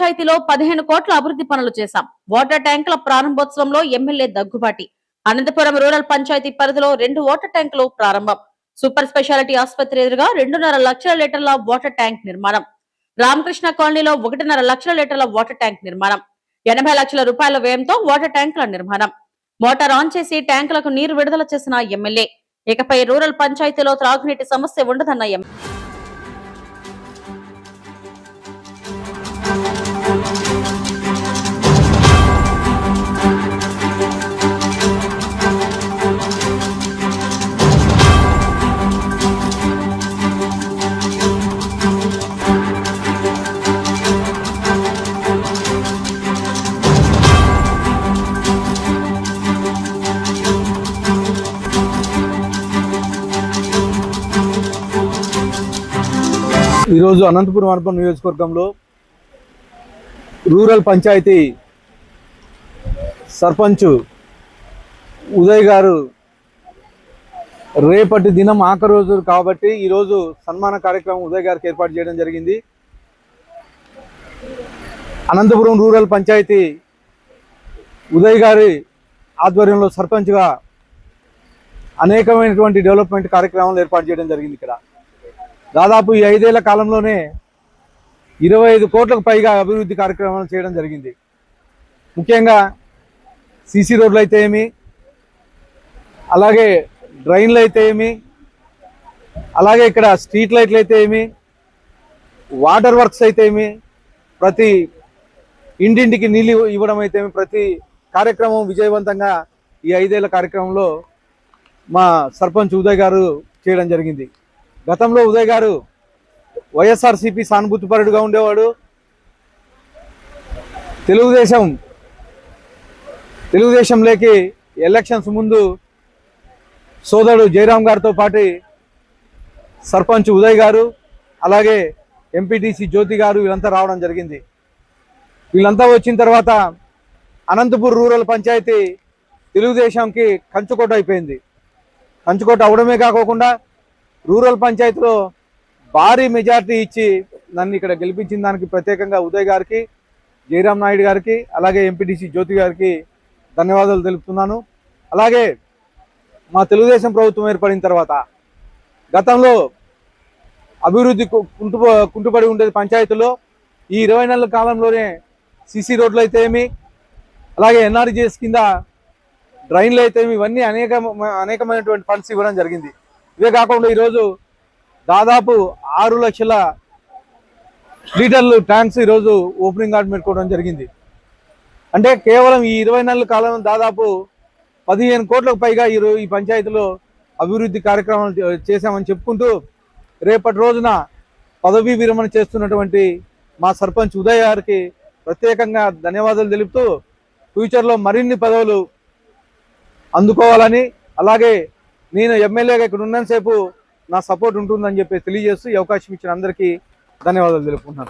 పంచాయతీలో 15 కోట్ల అభివృద్ధి పనులు చేశాం. వాటర్ ట్యాంకుల ప్రారంభోత్సవంలో ఎమ్మెల్యే దగ్గుబాటి. అనంతపురం రూరల్ పంచాయతీ పరిధిలో 2 వాటర్ ట్యాంకులు ప్రారంభం. సూపర్ స్పెషాలిటీ ఆసుపత్రి ఎదురుగా 2.5 లక్షల లీటర్ల వాటర్ ట్యాంక్ నిర్మాణం. రామకృష్ణ కాలనీలో 1.5 లక్షల లీటర్ల వాటర్ ట్యాంక్ నిర్మాణం. 80 లక్షల రూపాయల వ్యయంతో వాటర్ ట్యాంకుల నిర్మాణం. మోటార్ ఆన్ చేసి ట్యాంకులకు నీరు విడుదల చేసిన ఎమ్మెల్యే. ఇకపై రూరల్ పంచాయతీలో త్రాగునీటి సమస్య ఉండదన్న ఎమ్మెల్యే. ఈరోజు అనంతపురం అర్బన్ నియోజకవర్గంలో రూరల్ పంచాయతీ సర్పంచ్ ఉదయ్ గారు రేపటి దినం ఆఖరి రోజు కాబట్టి ఈరోజు సన్మాన కార్యక్రమం ఉదయ్ గారికి ఏర్పాటు చేయడం జరిగింది. అనంతపురం రూరల్ పంచాయతీ ఉదయ్ గారి ఆధ్వర్యంలో సర్పంచ్గా అనేకమైనటువంటి డెవలప్మెంట్ కార్యక్రమాలు ఏర్పాటు చేయడం జరిగింది. ఇక్కడ దాదాపు ఈ 5 ఏళ్ల కాలంలోనే 25 కోట్లకు పైగా అభివృద్ధి కార్యక్రమాలు చేయడం జరిగింది. ముఖ్యంగా సీసీ రోడ్లు అయితే ఏమి, అలాగే డ్రైన్లు అయితే ఏమి, అలాగే ఇక్కడ స్ట్రీట్ లైట్లు అయితే ఏమి, వాటర్ వర్క్స్ అయితే ఏమి, ప్రతి ఇంటింటికి నీళ్ళు ఇవ్వడం అయితే ఏమి, ప్రతి కార్యక్రమం విజయవంతంగా ఈ 5 ఏళ్ల కార్యక్రమంలో మా సర్పంచ్ ఉదయ్ గారు చేయడం జరిగింది. గతంలో ఉదయ్ గారు వైఎస్ఆర్సీపీ సానుభూతిపరుడుగా ఉండేవాడు. తెలుగుదేశంలోకి ఎలక్షన్స్ ముందు సోదరుడు జయరాం గారితో పాటు సర్పంచ్ ఉదయ్ గారు, అలాగే ఎంపీటీసీ జ్యోతి గారు వీళ్ళంతా రావడం జరిగింది. వీళ్ళంతా వచ్చిన తర్వాత అనంతపూర్ రూరల్ పంచాయతీ తెలుగుదేశంకి కంచుకోట అయిపోయింది. కంచుకోట అవడమే కాకుండా రూరల్ పంచాయతీలో భారీ మెజార్టీ ఇచ్చి నన్ను ఇక్కడ గెలిపించిన దానికి ప్రత్యేకంగా ఉదయ్ గారికి, జయరాం నాయుడు గారికి, అలాగే ఎంపీటీసీ జ్యోతి గారికి ధన్యవాదాలు తెలుపుతున్నాను. అలాగే మా తెలుగుదేశం ప్రభుత్వం ఏర్పడిన తర్వాత గతంలో అభివృద్ధి కుంటుపడి ఉండేది పంచాయతీలో. ఈ 20 నెలల కాలంలోనే సీసీ రోడ్లు అయితే ఏమి, అలాగే ఎన్ఆర్జీఎస్ కింద డ్రైన్లు అయితే ఏమి, ఇవన్నీ అనేకమైనటువంటి ఫండ్స్ ఇవ్వడం జరిగింది. ఇవే కాకుండా ఈరోజు దాదాపు 6 లక్షల లీటర్లు ట్యాంక్స్ ఈరోజు ఓపెనింగ్ కార్డు పెట్టుకోవడం జరిగింది. అంటే కేవలం ఈ 20 నెలల కాలం దాదాపు 15 కోట్లకు పైగా ఈ పంచాయతీలో అభివృద్ధి కార్యక్రమాలు చేశామని చెప్పుకుంటూ రేపటి రోజున పదవీ విరమణ చేస్తున్నటువంటి మా సర్పంచ్ ఉదయ్ గారికి ప్రత్యేకంగా ధన్యవాదాలు తెలుపుతూ ఫ్యూచర్లో మరిన్ని పదవులు అందుకోవాలని, అలాగే నేను ఎమ్మెల్యేగా ఇక్కడ ఉన్నంతసేపు నా సపోర్ట్ ఉంటుందని చెప్పి తెలియజేస్తూ ఈ అవకాశం ఇచ్చిన అందరికీ ధన్యవాదాలు తెలుపుకుంటున్నాను.